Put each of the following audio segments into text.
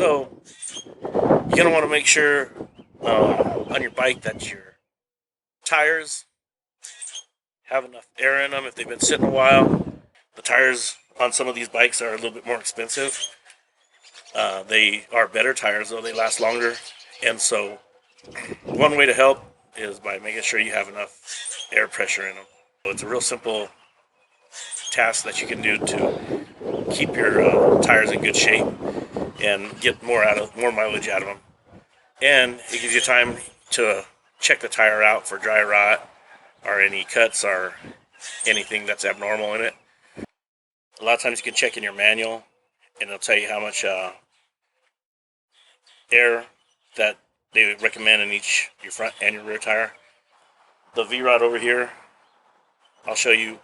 So you're gonna want to make sure on your bike that your tires have enough air in them if they've been sitting a while. The tires on some of these bikes are a little bit more expensive. They are better tires though; they last longer. And so one way to help is by making sure you have enough air pressure in them. So it's a real simple task that you can do to keep your tires in good shape and get more mileage out of them. And it gives you time to check the tire out for dry rot or any cuts or anything that's abnormal in it. A lot of times you can check in your manual and it'll tell you how much air that they recommend in each your front and your rear tire. The V-Rod over here, I'll show you,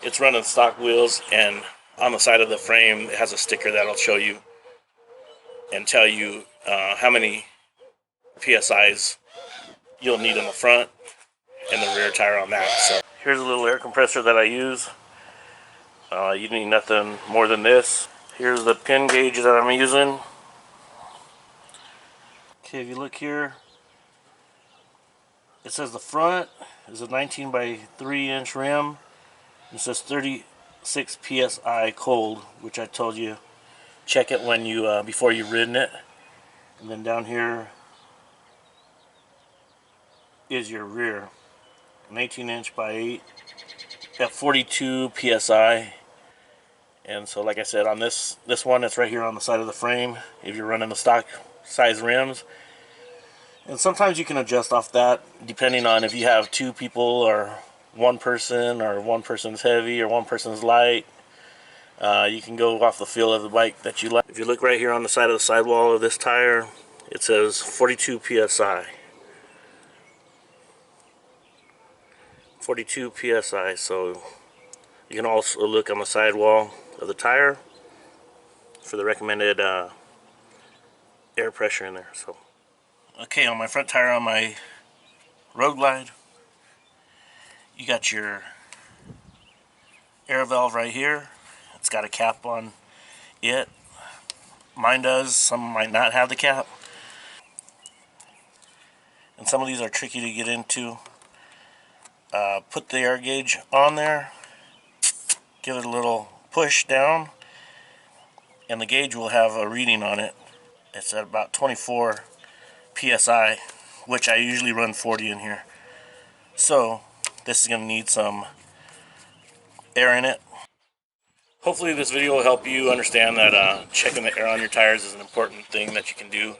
it's running stock wheels, and on the side of the frame it has a sticker that'll show you and tell you how many PSIs you'll need on the front and the rear tire on that. So here's a little air compressor that I use. You need nothing more than this. Here's the pin gauge that I'm using. Okay, if you look here, it says the front is a 19 by 3 inch rim. It says 36 psi cold, which I told you check it when you before you've ridden it. And then down here is your rear, an 18 inch by 8 at 42 psi. And so, like I said, on this one, it's right here on the side of the frame if you're running the stock size rims. And sometimes you can adjust off that depending on if you have two people or one person's heavy or one person's light. You can go off the feel of the bike that you like. If you look right here on the side of the sidewall of this tire, it says 42 psi. 42 psi. So you can also look on the sidewall of the tire for the recommended air pressure in there. So okay, on my front tire on my Road Glide, you got your air valve right here. It's got a cap on it. Mine does. Some might not have the cap, and some of these are tricky to get into. Put the air gauge on there, give it a little push down, and the gauge will have a reading on it. It's at about 24 psi, which I usually run 40 in here. So this is going to need some air in it. Hopefully this video will help you understand that checking the air on your tires is an important thing that you can do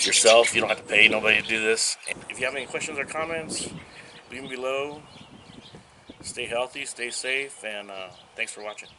yourself. You don't have to pay nobody to do this. If you have any questions or comments, leave them below. Stay healthy, stay safe, and thanks for watching.